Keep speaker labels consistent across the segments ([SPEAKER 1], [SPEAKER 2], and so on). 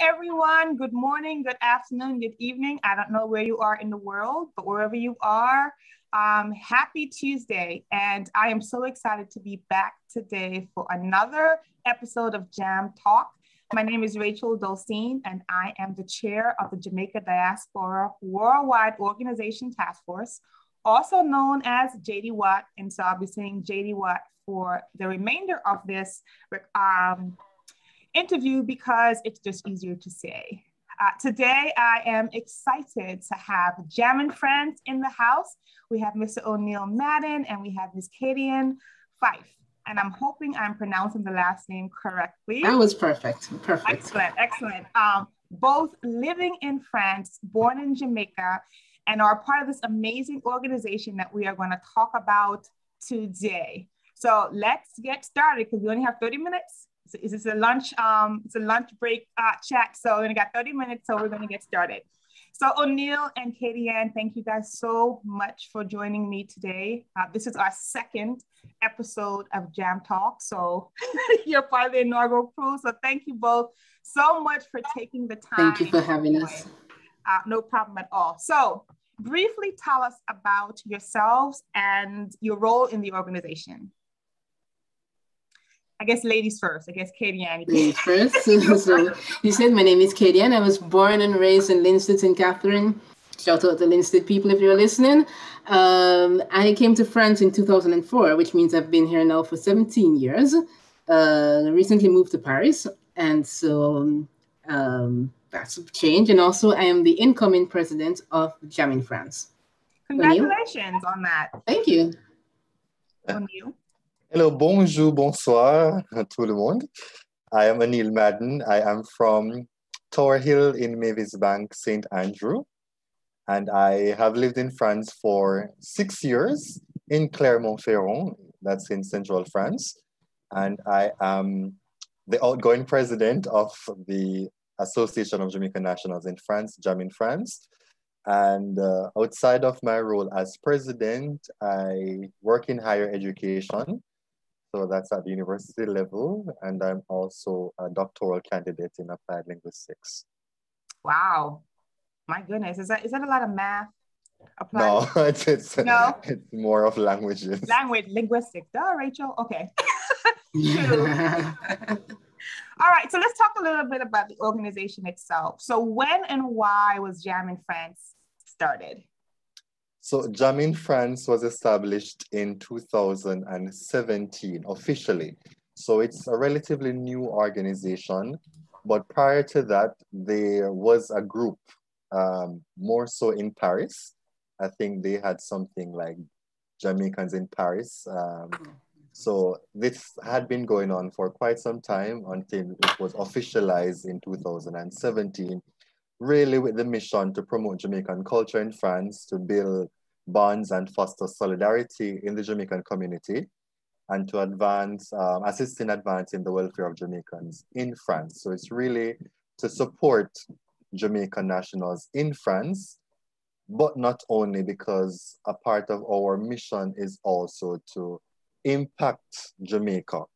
[SPEAKER 1] everyone. Good morning, good afternoon, good evening. I don't know where you are in the world, but wherever you are, happy Tuesday. And I am so excited to be back today for another episode of Jam Talk. My name is Rachel Dolstein, and I am the chair of the Jamaica Diaspora Worldwide Organization Task Force, also known as JD Watt. And so I'll be saying JD Watt for the remainder of this interview because it's just easier to say. Today, I am excited to have Jammin' Friends in the house. We have Mr. O'Neil Madden and we have Ms. Kadian Fife. And I'm hoping I'm pronouncing the last name correctly.
[SPEAKER 2] That was perfect. Perfect.
[SPEAKER 1] Excellent, excellent. Both living in France, born in Jamaica, and are part of this amazing organization that we are going to talk about today. So let's get started because we only have 30 minutes. Is this a lunch? It's a lunch break chat. So we only got 30 minutes, so we're going to get started. So O'Neil and Kadian, thank you guys so much for joining me today. This is our second episode of Jam Talk. So you're part of the inaugural crew. So thank you both so much for taking the time.
[SPEAKER 2] Thank you for having us.
[SPEAKER 1] No problem at all. So briefly tell us about yourselves and your role in the organization. I guess ladies first. I guess Kadian.
[SPEAKER 2] Ladies first. So you said my name is Kadian. I was born and raised in Linstead, St. Catherine. Shout out to Linstead people if you're listening. I came to France in 2004, which means I've been here now for 17 years. Recently moved to Paris. And so that's a change. And also I am the incoming president of Jammin' France.
[SPEAKER 1] Congratulations on that.
[SPEAKER 2] Thank you.
[SPEAKER 1] O'Neil.
[SPEAKER 3] Hello, bonjour, bonsoir, tout le monde. I am O'Neil Madden. I am from Tower Hill in Mavis Bank, St. Andrew. And I have lived in France for 6 years in Clermont-Ferrand, that's in central France. And I am the outgoing president of the Association of Jamaican Nationals in France, Jammin' France. And outside of my role as president, I work in higher education. So that's at the university level. And I'm also a doctoral candidate in applied linguistics.
[SPEAKER 1] Wow. My goodness. Is that a lot of math?
[SPEAKER 3] No, it's more of languages.
[SPEAKER 1] Linguistics. Duh, Rachel. Okay. All right. So let's talk a little bit about the organization itself. So when and why was Jammin' France started?
[SPEAKER 3] So Jammin' France was established in 2017 officially. So it's a relatively new organization, but prior to that, there was a group more so in Paris. I think they had something like Jamaicans in Paris. So this had been going on for quite some time until it was officialized in 2017, really with the mission to promote Jamaican culture in France, to build bonds and foster solidarity in the Jamaican community, and to assist in advancing the welfare of Jamaicans in France. So it's really to support Jamaican nationals in France, but not only, because a part of our mission is also to impact Jamaica.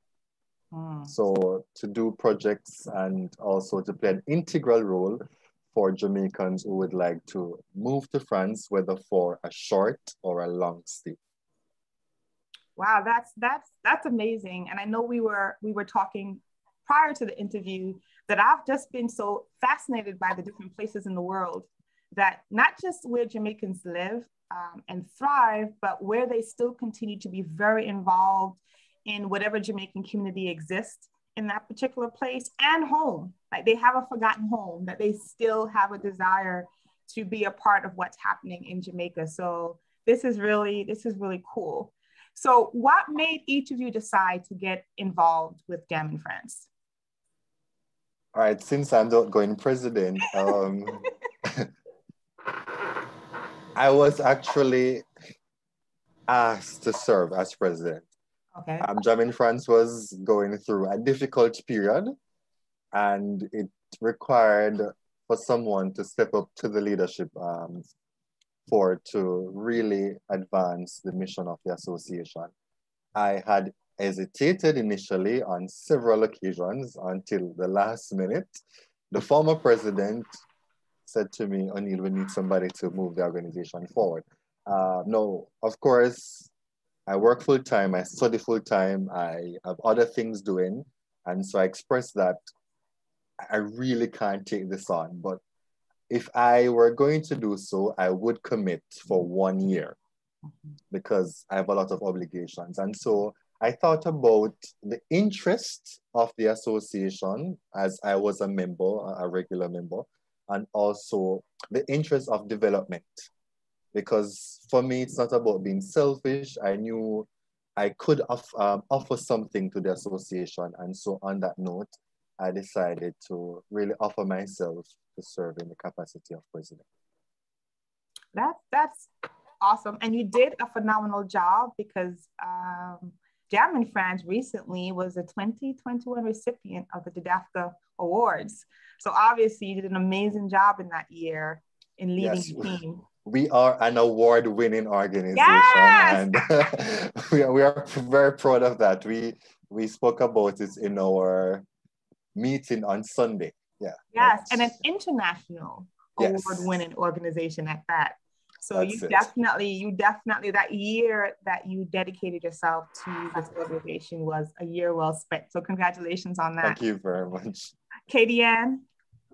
[SPEAKER 3] So to do projects and also to play an integral role for Jamaicans who would like to move to France, whether for a short or a long stay.
[SPEAKER 1] Wow, that's amazing. And I know we were talking prior to the interview that I've just been so fascinated by the different places in the world, that not just where Jamaicans live and thrive, but where they still continue to be very involved in whatever Jamaican community exists in that particular place, and home. Like they have a forgotten home, that they still have a desire to be a part of what's happening in Jamaica. So this is really cool. So what made each of you decide to get involved with Jammin' France?
[SPEAKER 3] All right, since I'm the outgoing president, I was actually asked to serve as president.
[SPEAKER 1] Okay.
[SPEAKER 3] Jammin' France was going through a difficult period, and it required for someone to step up to the leadership to really advance the mission of the association. I had hesitated initially on several occasions until the last minute, the former president said to me, O'Neill, we need somebody to move the organization forward. No, of course, I work full time, I study full time, I have other things doing. And so I expressed that I really can't take this on. But if I were going to do so, I would commit for 1 year because I have a lot of obligations. And so I thought about the interest of the association as I was a member, a regular member, and also the interest of development. Because for me, it's not about being selfish. I knew I could offer something to the association. And so on that note, I decided to really offer myself to serve in the capacity of president.
[SPEAKER 1] That's awesome. And you did a phenomenal job because Jam in France recently was a 2021 recipient of the Didafka Awards. So obviously you did an amazing job in that year in leading the team.
[SPEAKER 3] We are an award-winning organization,
[SPEAKER 1] yes!
[SPEAKER 3] And we are very proud of that. We spoke about it in our meeting on Sunday. Yeah.
[SPEAKER 1] Yes, and an international award-winning organization at that. So you definitely that year that you dedicated yourself to this organization was a year well spent. So congratulations on that.
[SPEAKER 3] Thank you very much.
[SPEAKER 1] Katie-Ann,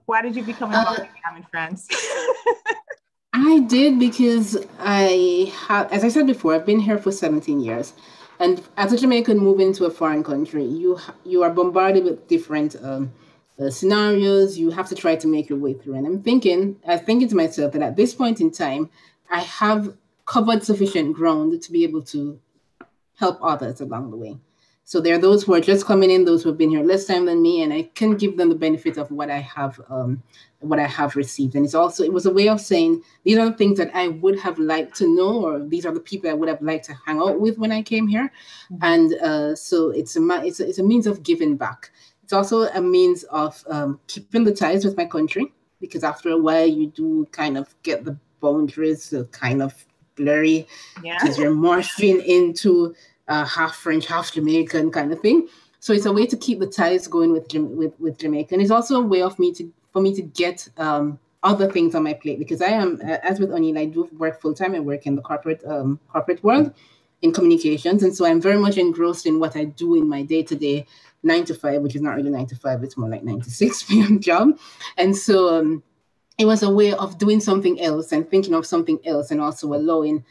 [SPEAKER 1] why did you become involved in Jam in France?
[SPEAKER 2] I did because as I said before, I've been here for 17 years. And as a Jamaican moving to a foreign country, you are bombarded with different scenarios. You have to try to make your way through. And I was thinking to myself that at this point in time, I have covered sufficient ground to be able to help others along the way. So there are those who are just coming in, those who have been here less time than me, and I can give them the benefit of what I have received. And it was a way of saying, these are the things that I would have liked to know, or these are the people I would have liked to hang out with when I came here. Mm-hmm. And so it's a means of giving back. It's also a means of keeping the ties with my country, because after a while you do kind of get the boundaries kind of blurry, because you're morphing into half French, half Jamaican kind of thing. So it's a way to keep the ties going with Jamaica. And it's also a way for me to get other things on my plate, because I am, as with O'Neill, I do work full-time. I work in the corporate world in communications. And so I'm very much engrossed in what I do in my day-to-day 9 to 5, which is not really 9 to 5, it's more like 9 to 6 p.m. job. And so it was a way of doing something else and thinking of something else, and also allowing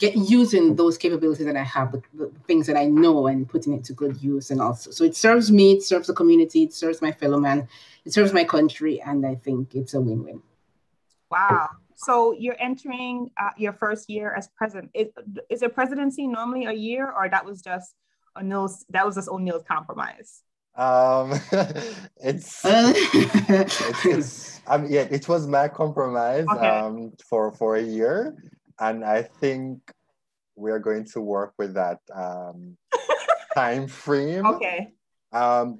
[SPEAKER 2] using those capabilities that I have, the things that I know, and putting it to good use. And also, so it serves me, it serves the community, it serves my fellow man, it serves my country, and I think it's a win-win.
[SPEAKER 1] Wow. So you're entering your first year as president. Is a presidency normally a year, or that was just O'Neill's compromise?
[SPEAKER 3] It was my compromise for a year. And I think we are going to work with that time frame.
[SPEAKER 1] Okay.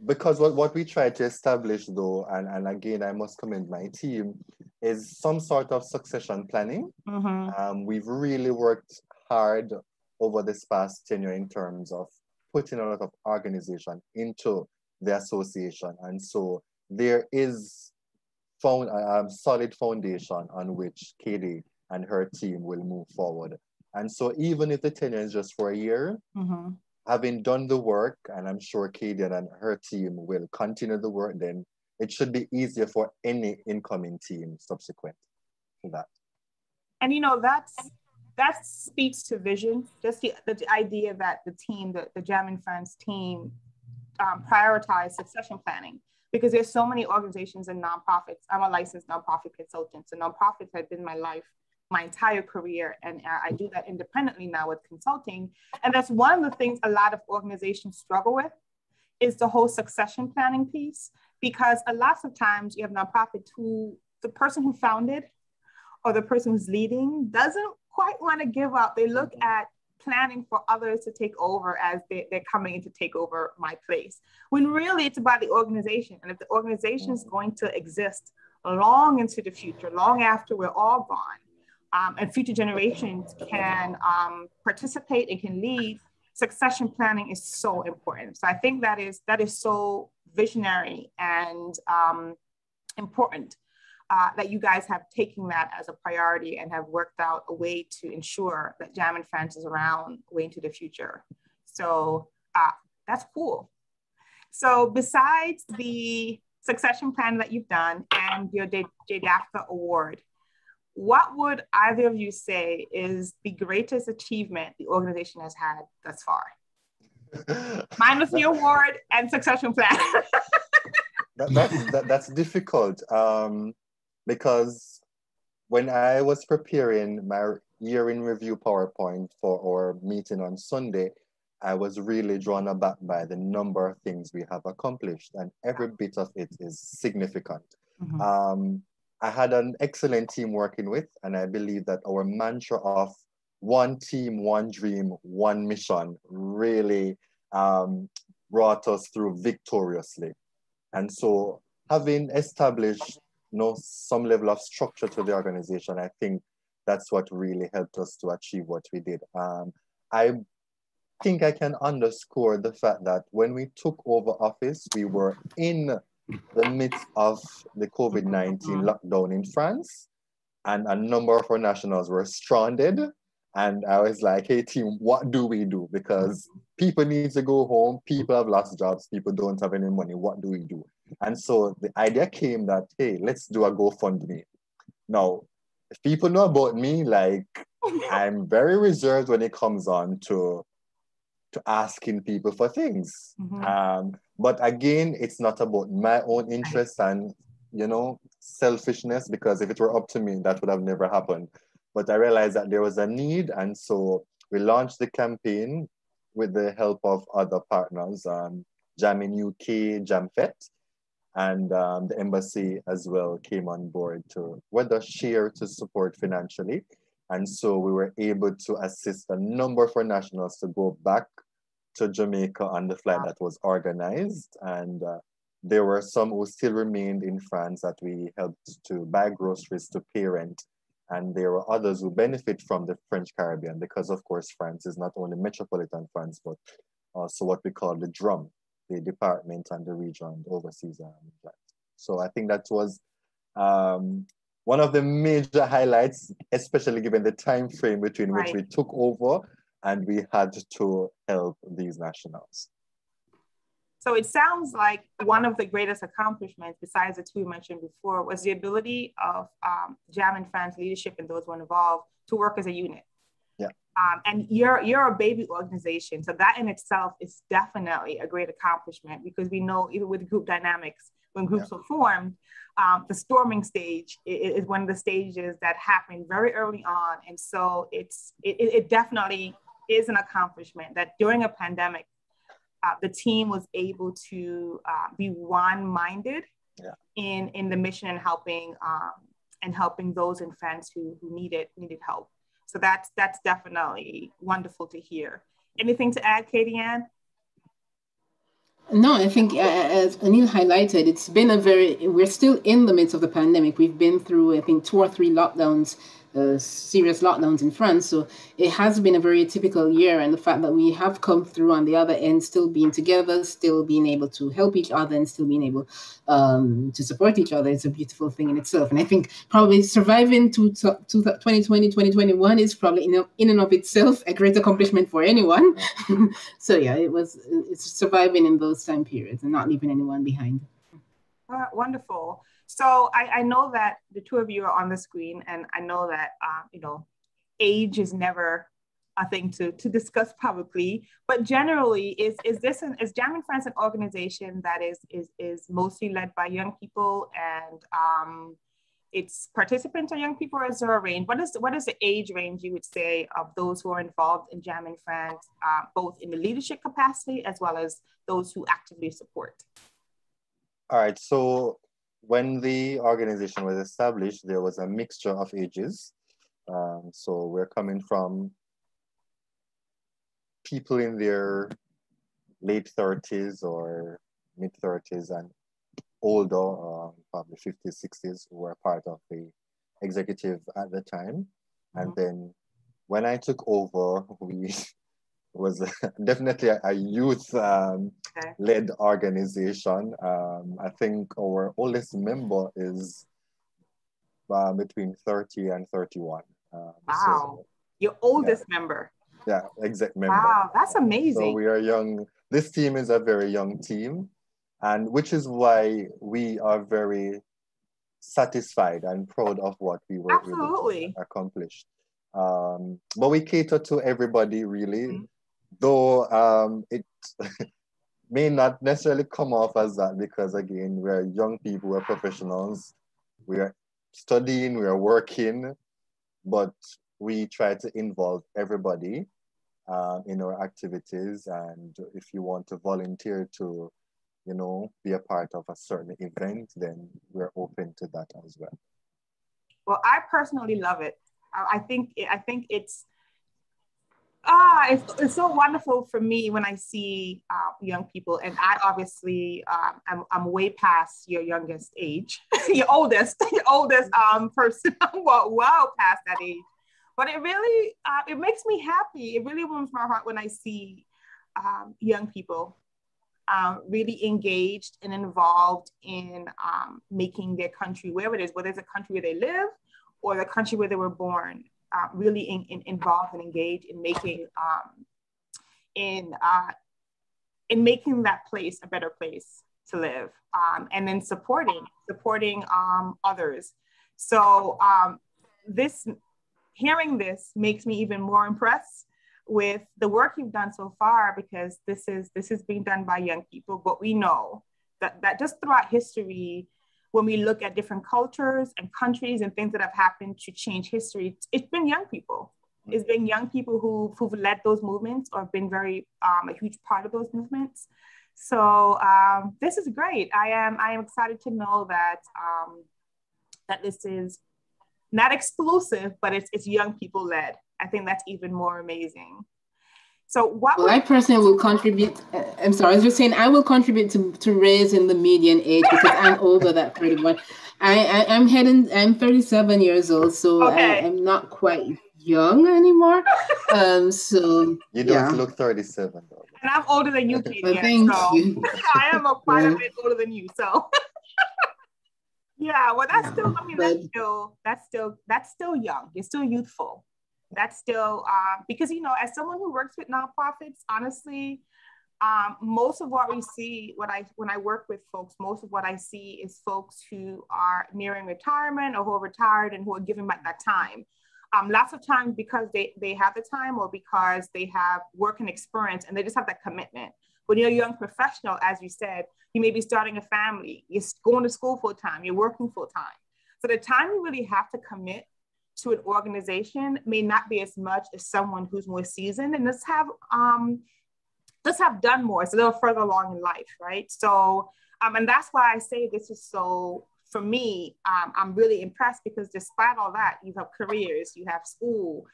[SPEAKER 3] Because what we try to establish, though, and again, I must commend my team, is some sort of succession planning. Mm-hmm. We've really worked hard over this past tenure in terms of putting a lot of organization into the association. And so there is solid foundation on which Katie and her team will move forward. And so even if the tenure is just for a year, mm-hmm. having done the work, and I'm sure Katie and her team will continue the work, then it should be easier for any incoming team subsequent to that.
[SPEAKER 1] And that speaks to vision, just the idea that the team, the Jam in France team, prioritize succession planning, because there's so many organizations and nonprofits. I'm a licensed nonprofit consultant, so nonprofits have been my life my entire career, and I do that independently now with consulting. And that's one of the things a lot of organizations struggle with, is the whole succession planning piece, because a lot of times you have nonprofits who the person who founded or the person who's leading doesn't quite want to give up. They look at planning for others to take over as they're coming in to take over my place, when really it's about the organization. And if the organization is going to exist long into the future, long after we're all gone, and future generations can participate and can lead, succession planning is so important. So I think that is so visionary and important that you guys have taken that as a priority and have worked out a way to ensure that Jam and Friends is around way into the future. So that's cool. So besides the succession plan that you've done and your JDAFTA award, what would either of you say is the greatest achievement the organization has had thus far? Minus the award and succession plan.
[SPEAKER 3] That's difficult because when I was preparing my year in review PowerPoint for our meeting on Sunday, I was really drawn aback by the number of things we have accomplished, and every bit of it is significant. Mm-hmm. I had an excellent team working with, and I believe that our mantra of one team, one dream, one mission really brought us through victoriously. And so having established some level of structure to the organization, I think that's what really helped us to achieve what we did. I think I can underscore the fact that when we took over office, we were in the midst of the COVID-19 lockdown in France, and a number of our nationals were stranded. And I was like, hey team, what do we do? Because people need to go home, people have lost jobs, people don't have any money, what do we do? And so the idea came that, hey, let's do a GoFundMe. Now, if people know about me, like, I'm very reserved when it comes on to asking people for things. Mm-hmm. But again, it's not about my own interests and, selfishness, because if it were up to me, that would have never happened. But I realized that there was a need, and so we launched the campaign with the help of other partners, Jam in UK, JamFet, and the embassy as well came on board to whether share to support financially. And so we were able to assist a number of our nationals to go back to Jamaica on the flight that was organized. And there were some who still remained in France that we helped to buy groceries to pay rent. And there were others who benefit from the French Caribbean because, of course, France is not only metropolitan France, but also what we call the DRUM, the department and the region, the overseas. So I think that was one of the major highlights, especially given the time frame between which we took over and we had to help these nationals.
[SPEAKER 1] So it sounds like one of the greatest accomplishments, besides the two you mentioned before, was the ability of Jam and Friends leadership and those who were involved to work as a unit.
[SPEAKER 3] Yeah.
[SPEAKER 1] And you're a baby organization, so that in itself is definitely a great accomplishment, because we know even with group dynamics, when groups are formed, the storming stage is one of the stages that happen very early on, and so it definitely is an accomplishment that during a pandemic, the team was able to be one-minded in the mission and helping those in France who needed help. So that's definitely wonderful to hear. Anything to add, Katie Ann?
[SPEAKER 2] No, I think as Anil highlighted, it's been we're still in the midst of the pandemic. We've been through, I think, 2 or 3 lockdowns, serious lockdowns in France. So it has been a very typical year. And the fact that we have come through on the other end, still being together, still being able to help each other and still being able to support each other is a beautiful thing in itself. And I think probably surviving to 2020, 2021 is probably in and of itself a great accomplishment for anyone. So yeah, it's surviving in those time periods and not leaving anyone behind.
[SPEAKER 1] Wonderful. So I know that the two of you are on the screen, and I know that age is never a thing to discuss publicly, but generally, is Jam and Friends an organization that is mostly led by young people, and its participants are young people, or is there a range? What is the age range you would say of those who are involved in Jam and Friends, both in the leadership capacity as well as those who actively support?
[SPEAKER 3] All right, so when the organization was established, there was a mixture of ages. So we're coming from people in their late 30s or mid 30s and older, probably 50s, 60s, who were part of the executive at the time. And then when I took over, we was definitely a youth led organization. I think our oldest member is between 30 and 31.
[SPEAKER 1] Wow. So, your oldest member.
[SPEAKER 3] Yeah, exec member.
[SPEAKER 1] Wow, that's amazing.
[SPEAKER 3] So we are young. This team is a very young team, and which is why we are very satisfied and proud of what we were able to accomplish. But we cater to everybody, really, though it may not necessarily come off as that, because again, we're young people, we're professionals, we are studying, we are working, but we try to involve everybody in our activities. And if you want to volunteer to, you know, be a part of a certain event, then we're open to that as well.
[SPEAKER 1] Well, I personally love it. I think it's so wonderful for me when I see young people, and I obviously I'm way past your youngest age, your oldest person, well past that age. But it really it makes me happy. It really warms my heart when I see young people really engaged and involved in making their country, wherever it is, whether it's a country where they live or the country where they were born, really involved and engaged in making in making that place a better place to live, and then supporting others. So hearing this makes me even more impressed with the work you've done so far, because this is being done by young people. But we know that just throughout history, when we look at different cultures and countries and things that have happened to change history, it's been young people. It's been young people who've led those movements or been very a huge part of those movements. So this is great. I am excited to know that that this is not exclusive, but it's young people led. I think that's even more amazing. So
[SPEAKER 2] I personally will contribute. I'm sorry, I was just saying I will contribute to raising the median age, because I'm over that 31. I'm 37 years old, so I'm not quite young anymore. So
[SPEAKER 3] you don't look 37 though.
[SPEAKER 1] And I'm older than you, Katie.
[SPEAKER 2] Thank you.
[SPEAKER 1] I am quite a bit older than you, so. Yeah, well, that's still. I mean, that's still young. You're still youthful. That's still because, you know, as someone who works with nonprofits, honestly, most of what we see, when I work with folks, most of what I see is folks who are nearing retirement or who are retired and who are giving back that time. Lots of times because they have the time, or because they have work and experience and they just have that commitment. When you're a young professional, as you said, you may be starting a family, you're going to school full time, you're working full time. So the time you really have to commit to an organization may not be as much as someone who's more seasoned and just have done more. It's a little further along in life, right? So, and that's why I say this is so, for me, I'm really impressed, because despite all that, you have careers, you have school.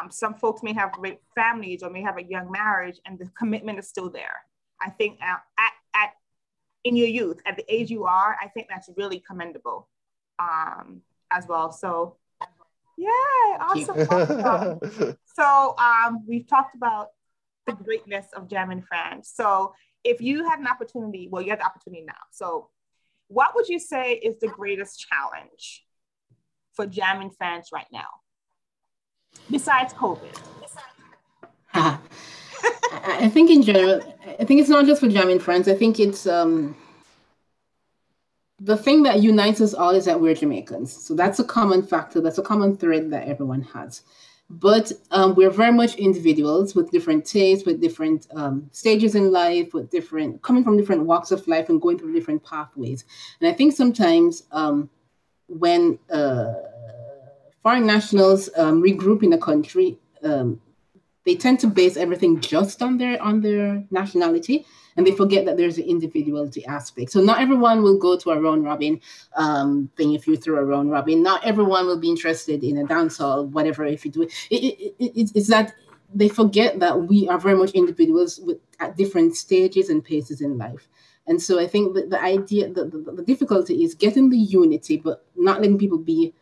[SPEAKER 1] Some folks may have families or may have a young marriage, and the commitment is still there. I think in your youth, at the age you are, I think that's really commendable as well. So, yeah, awesome. So we've talked about the greatness of Jam in France. So if you had an opportunity, well, you have the opportunity now. So what would you say is the greatest challenge for Jam in France right now, besides COVID?
[SPEAKER 2] I think in general, I think it's not just for Jam in France. I think it's the thing that unites us all is that we're Jamaicans. So that's a common factor. That's a common thread that everyone has. But we're very much individuals with different tastes, with different stages in life, coming from different walks of life and going through different pathways. And I think sometimes when foreign nationals regroup in a country, they tend to base everything just on their nationality, and they forget that there's an individuality aspect. So not everyone will go to a round robin thing if you throw a round robin. Not everyone will be interested in a dance hall, whatever, if you do it. It's that they forget that we are very much individuals at different stages and paces in life. And so I think that the idea, the difficulty is getting the unity, but not letting people be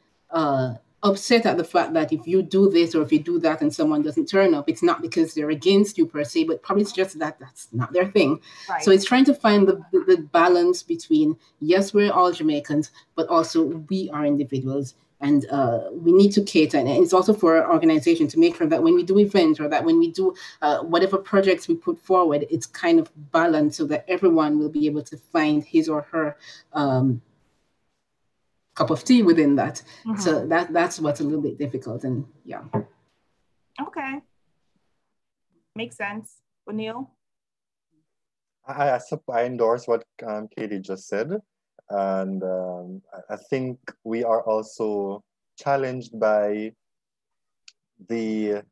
[SPEAKER 2] upset at the fact that if you do this or if you do that and someone doesn't turn up, it's not because they're against you per se, but probably it's just that that's not their thing.
[SPEAKER 1] Right.
[SPEAKER 2] So it's trying to find the balance between, yes, we're all Jamaicans, but also we are individuals. And we need to cater. And it's also for our organization to make sure that when we do events or that when we do whatever projects we put forward, it's kind of balanced so that everyone will be able to find his or her cup of tea within that. Mm-hmm. So that's what's a little bit difficult. And yeah.
[SPEAKER 1] Okay. Makes sense. O'Neill?
[SPEAKER 3] I endorse what Katie just said. And I think we are also challenged by the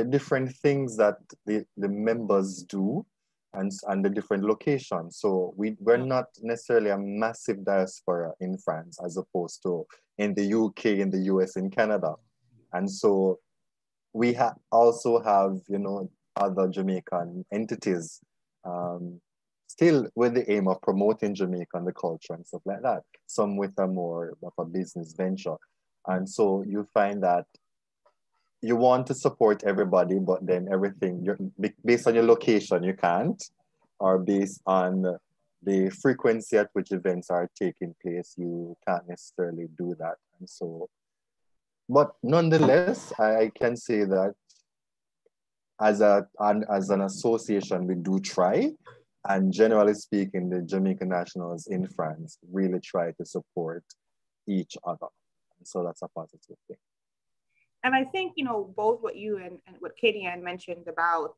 [SPEAKER 3] different things that the members do and the different locations. So we're not necessarily a massive diaspora in France as opposed to in the UK, in the US, in Canada. And so we also have, other Jamaican entities still with the aim of promoting Jamaican, the culture and stuff like that. Some with a more of a business venture. And so you find that you want to support everybody, but then everything, based on your location, you can't, or based on the frequency at which events are taking place, you can't necessarily do that. And so, but nonetheless, I can say that as an association, we do try. And generally speaking, the Jamaican nationals in France really try to support each other. And so that's a positive thing.
[SPEAKER 1] And I think, both what you and what Katie Ann mentioned about,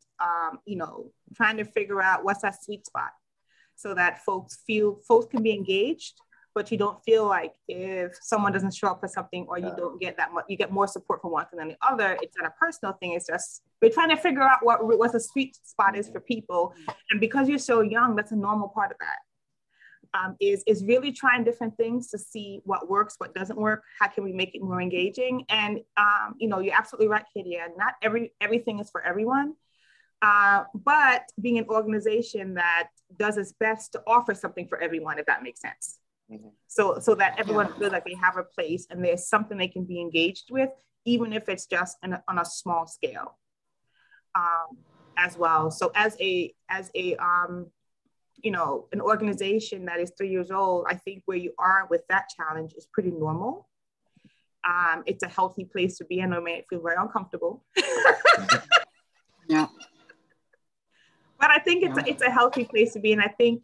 [SPEAKER 1] trying to figure out what's that sweet spot so that folks can be engaged, but you don't feel like if someone doesn't show up for something or you don't get that much, you get more support from one than the other. It's not a personal thing. It's just, we're trying to figure out what the sweet spot is for people. And because you're so young, that's a normal part of that. Is really trying different things to see what works, what doesn't work, how can we make it more engaging. And, you're absolutely right, Katie. Not everything is for everyone, but being an organization that does its best to offer something for everyone, if that makes sense. Mm-hmm. So that everyone feels like they have a place and there's something they can be engaged with, even if it's just on a small scale as well. So as an organization that is 3 years old, I think where you are with that challenge is pretty normal. It's a healthy place to be in. I know it feel very uncomfortable.
[SPEAKER 2] Yeah.
[SPEAKER 1] But I think it's a healthy place to be. And I think,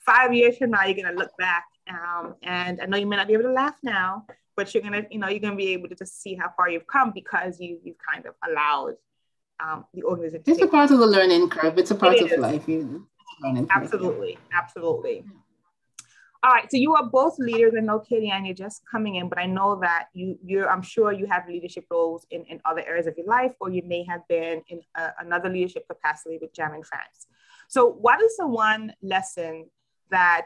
[SPEAKER 1] 5 years from now, you're going to look back and I know you may not be able to laugh now, but you're going to be able to just see how far you've come because you've kind of allowed the organization.
[SPEAKER 2] It's a part of the learning curve. It's a part of life.
[SPEAKER 1] Absolutely. All right, so you are both leaders. I know, Katie Ann, you're just coming in, but I know that I'm sure you have leadership roles in other areas of your life, or you may have been in another leadership capacity with Jam in France. So what is the one lesson that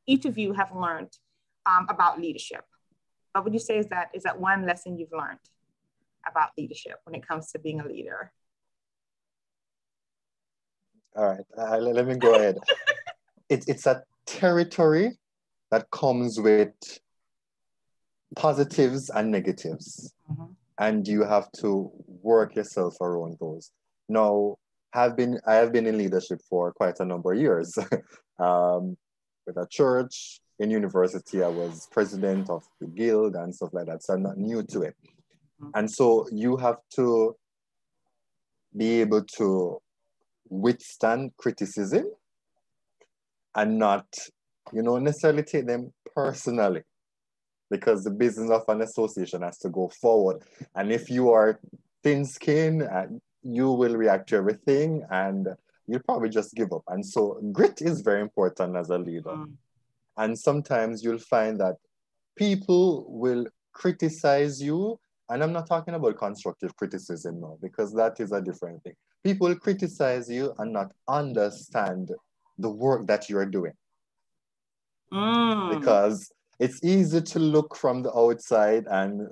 [SPEAKER 1] each of you have learned about leadership? What would you say is that one lesson you've learned about leadership when it comes to being a leader?
[SPEAKER 3] All right, let me go ahead. It's a territory that comes with positives and negatives. Mm-hmm. And you have to work yourself around those. Now, I have been in leadership for quite a number of years. With a church, in university, I was president of the guild and stuff like that. So I'm not new to it. Mm-hmm. And so you have to be able to withstand criticism and not, necessarily take them personally, because the business of an association has to go forward. And if you are thin-skinned, you will react to everything and you'll probably just give up. And so grit is very important as a leader. Mm. And sometimes you'll find that people will criticize you. And I'm not talking about constructive criticism now, because that is a different thing. People will criticize you and not understand the work that you're doing. Mm. Because it's easy to look from the outside and,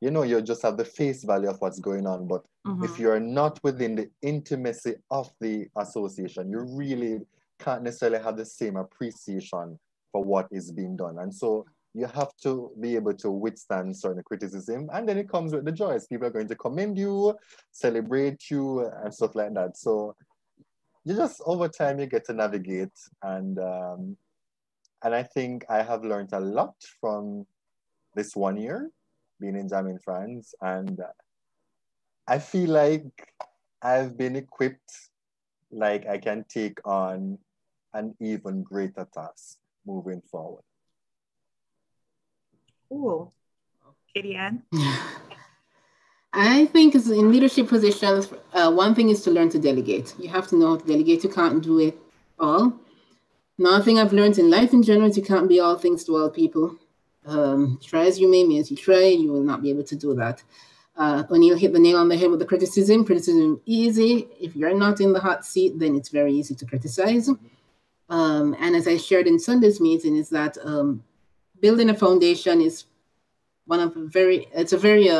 [SPEAKER 3] you just have the face value of what's going on. But if you're not within the intimacy of the association, you really can't necessarily have the same appreciation for what is being done. And so you have to be able to withstand certain criticism, and then it comes with the joys. People are going to commend you, celebrate you, and stuff like that. So you just, over time, you get to navigate, and I think I have learned a lot from this 1 year being in Jam in France, and I feel like I've been equipped, like I can take on an even greater task moving forward.
[SPEAKER 1] Ooh, Katie Ann?
[SPEAKER 2] I think in leadership positions, one thing is to learn to delegate. You have to know how to delegate. You can't do it all. Another thing I've learned in life in general is you can't be all things to all people. Try as you may, as you try, you will not be able to do that. O'Neill hit the nail on the head with the criticism. Criticism easy. If you're not in the hot seat, then it's very easy to criticize. And as I shared in Sunday's meeting, is that building a foundation is it's a very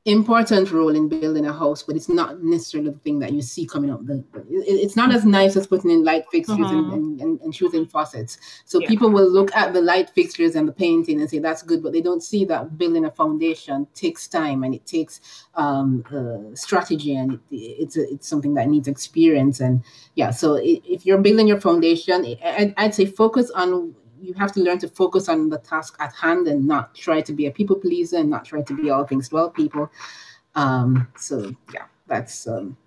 [SPEAKER 2] important role in building a house, but it's not necessarily the thing that you see coming up. It's not as nice as putting in light fixtures and shooting faucets. So people will look at the light fixtures and the painting and say that's good, but they don't see that building a foundation takes time and it takes strategy, and it's something that needs experience. And so if you're building your foundation, I'd say focus on. You have to learn to focus on the task at hand and not try to be a people pleaser and not try to be all things to all people. That's some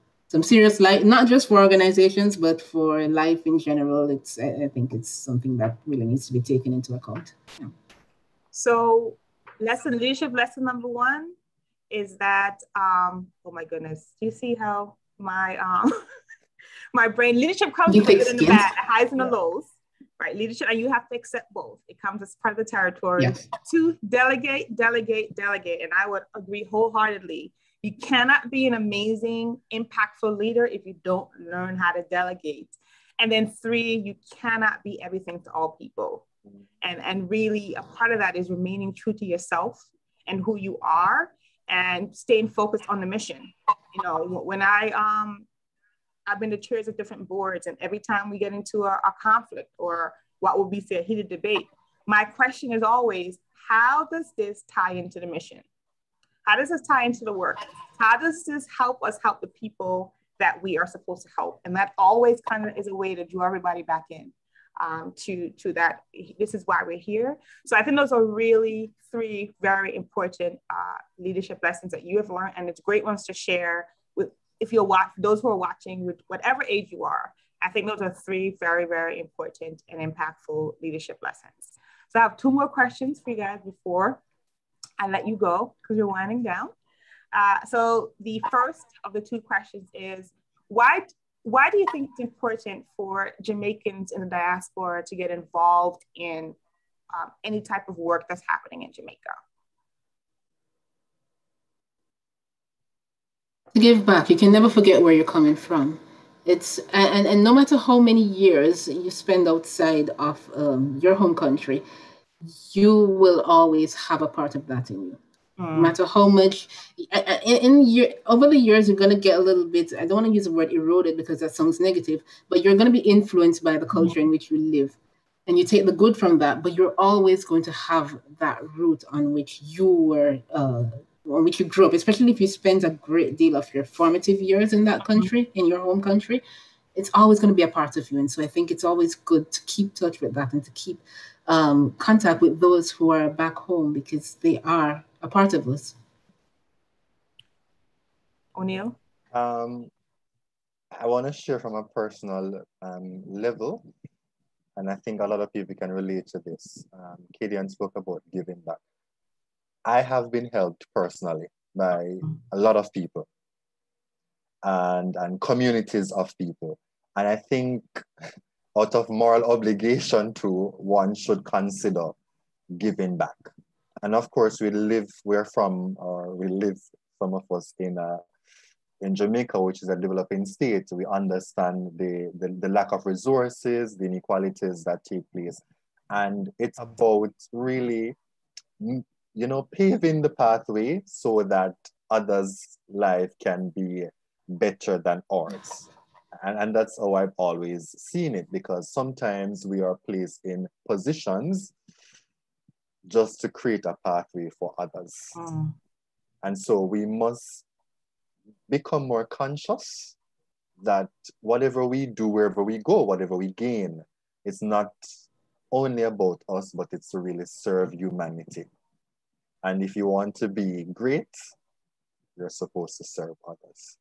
[SPEAKER 2] serious life, not just for organizations, but for life in general. I think it's something that really needs to be taken into account. Yeah.
[SPEAKER 1] So leadership lesson number 1 is that, oh my goodness, do you see how my my brain, leadership comes with the good and the bad, the highs and the lows. Right, leadership, and you have to accept both. It comes as part of the territory. Yes. 2, delegate. And I would agree wholeheartedly. You cannot be an amazing, impactful leader if you don't learn how to delegate. And then 3, you cannot be everything to all people. And really a part of that is remaining true to yourself and who you are and staying focused on the mission. You know, when I've been to chairs of different boards, and every time we get into a conflict or what would be a heated debate, my question is always, how does this tie into the mission? How does this tie into the work? How does this help us help the people that we are supposed to help? And that always kind of is a way to draw everybody back in to that. This is why we're here. So I think those are really 3 very important leadership lessons that you have learned, and it's great ones to share with. If you're those who are watching, with whatever age you are, I think those are 3 very, very important and impactful leadership lessons. So I have 2 more questions for you guys before I let you go, because you're winding down. So the first of the 2 questions is, why do you think it's important for Jamaicans in the diaspora to get involved in any type of work that's happening in Jamaica?
[SPEAKER 2] To give back. You can never forget where you're coming from. It's and no matter how many years you spend outside of your home country, you will always have a part of that in you. No matter how much over the years, you're going to get a little bit, I don't want to use the word eroded because that sounds negative, but you're going to be influenced by the culture in which you live. And you take the good from that, but you're always going to have that root on which you were on which you grew up, especially if you spend a great deal of your formative years in that country, in your home country, it's always going to be a part of you. And so I think it's always good to keep touch with that and to keep contact with those who are back home, because they are a part of us.
[SPEAKER 1] O'Neill?
[SPEAKER 3] I want to share from a personal level, and I think a lot of people can relate to this. Kadian spoke about giving back. I have been helped personally by a lot of people and communities of people. And I think out of moral obligation too, one should consider giving back. And of course, some of us in Jamaica, which is a developing state. We understand the lack of resources, the inequalities that take place. And it's about really, paving the pathway so that others' life can be better than ours. And that's how I've always seen it, because sometimes we are placed in positions just to create a pathway for others. And so we must become more conscious that whatever we do, wherever we go, whatever we gain, it's not only about us, but it's to really serve humanity. And if you want to be great, you're supposed to serve others.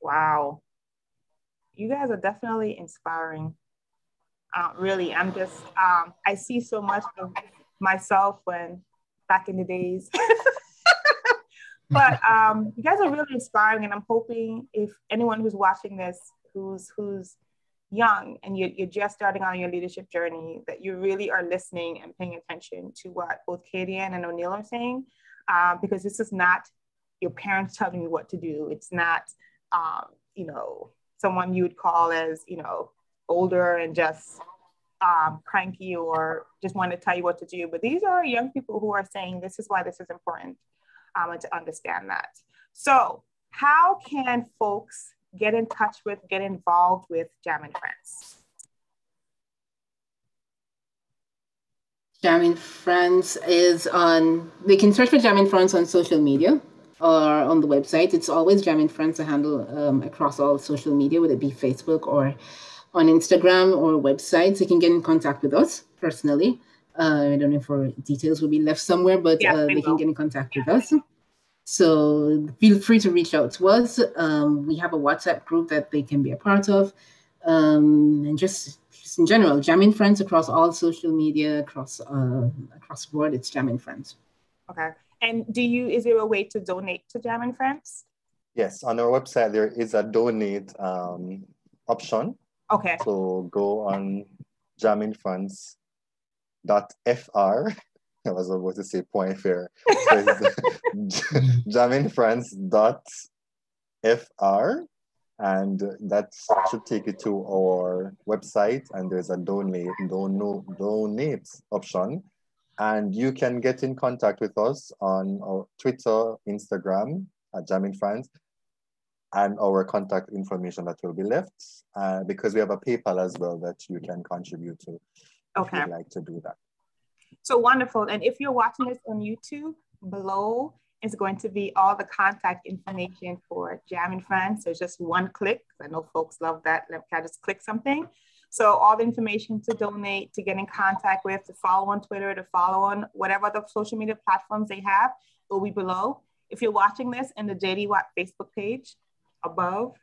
[SPEAKER 1] Wow. You guys are definitely inspiring. Really, I'm just, I see so much of myself when back in the days. But you guys are really inspiring, and I'm hoping if anyone who's watching this, who's young and you're just starting on your leadership journey, that you really are listening and paying attention to what both Kadian and O'Neill are saying, because this is not your parents telling you what to do. It's not, you know, someone you would call as, you know, older and just cranky or just want to tell you what to do. But these are young people who are saying, this is why this is important, and to understand that. So how can folks get in touch with, get involved with Jamming Friends?
[SPEAKER 2] Jamming Friends is on, they can search for Jamming Friends on social media or on the website. It's always Jamming Friends, a handle across all social media, whether it be Facebook or on Instagram or websites. They can get in contact with us personally. I don't know if our details will be left somewhere, but they can get in contact with us. So feel free to reach out to us. We have a WhatsApp group that they can be a part of. And just in general, Jamming Friends across all social media, across the board, it's Jamming Friends.
[SPEAKER 1] Okay. And is there a way to donate to Jamming Friends?
[SPEAKER 3] Yes, on our website, there is a donate option.
[SPEAKER 1] Okay.
[SPEAKER 3] So go on jammingfriends.fr. I was about to say point fair. So it's jammingfriends.fr, and that should take you to our website, and there's a donate option. And you can get in contact with us on our Twitter, Instagram at Jamming Friends, and our contact information that will be left, because we have a PayPal as well that you can contribute to if you'd like to do that.
[SPEAKER 1] So wonderful. And if you're watching this on YouTube, below is going to be all the contact information for Jamming Friends. There's just one click. I know folks love that. Can I just click something? So all the information to donate, to get in contact with, to follow on Twitter, to follow on whatever other social media platforms they have, will be below. If you're watching this in the JD Watt Facebook page above,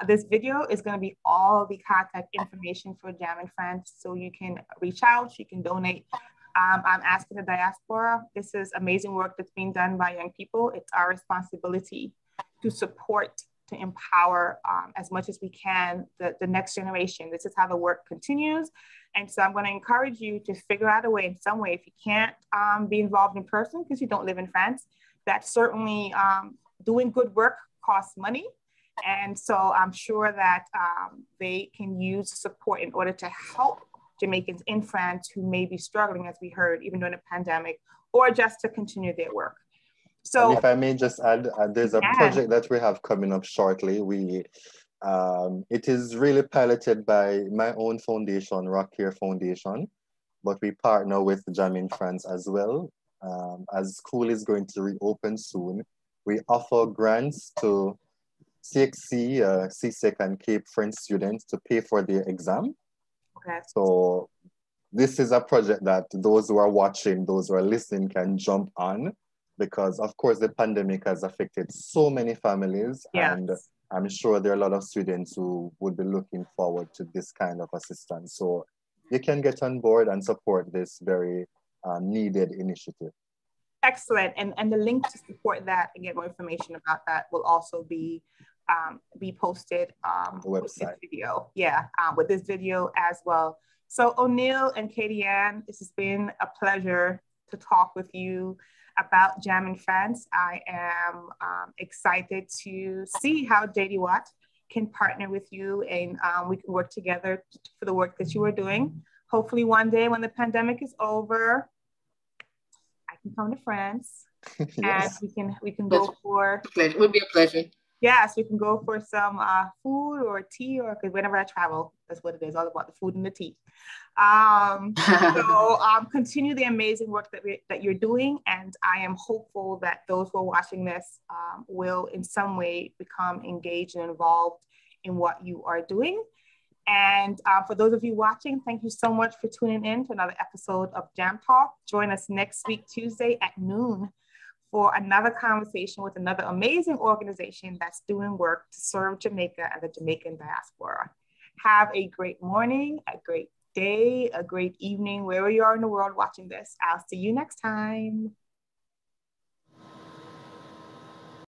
[SPEAKER 1] this video is going to be all the contact information for Jamming Friends, so you can reach out, you can donate. I'm asking the diaspora, this is amazing work that's being done by young people. It's our responsibility to support, to empower as much as we can the next generation. This is how the work continues. And so I'm going to encourage you to figure out a way in some way, if you can't be involved in person because you don't live in France, that certainly doing good work costs money. And so I'm sure that they can use support in order to help Jamaicans in France who may be struggling, as we heard, even during the pandemic, or just to continue their work. So
[SPEAKER 3] and if I may just add, there's a project that we have coming up shortly. It is really piloted by my own foundation, Rock Care Foundation, but we partner with Jamming Friends as well. As school is going to reopen soon, we offer grants to CXC, CSEC, and Cape French students to pay for their exam.
[SPEAKER 1] Okay.
[SPEAKER 3] So this is a project that those who are watching, those who are listening can jump on, because of course the pandemic has affected so many families. Yes. And I'm sure there are a lot of students who would be looking forward to this kind of assistance. So you can get on board and support this very needed initiative.
[SPEAKER 1] Excellent. And the link to support that and get more information about that will also be posted with this video. Yeah, with this video as well. So O'Neill and Kadian, this has been a pleasure to talk with you about Jamming Friends. I am excited to see how JD Watt can partner with you, and we can work together for the work that you are doing. Hopefully one day when the pandemic is over, I can come to France. Yes. And we can go for.
[SPEAKER 2] It would be a pleasure.
[SPEAKER 1] Yes, we can go for some food or tea, or because whenever I travel, that's what it is, all about the food and the tea. Continue the amazing work that you're doing, and I am hopeful that those who are watching this will in some way become engaged and involved in what you are doing. And for those of you watching, thank you so much for tuning in to another episode of Jam Talk. Join us next week, Tuesday at noon, for another conversation with another amazing organization that's doing work to serve Jamaica and the Jamaican diaspora. Have a great morning, a great day, a great evening, wherever you are in the world watching this. I'll see you next time.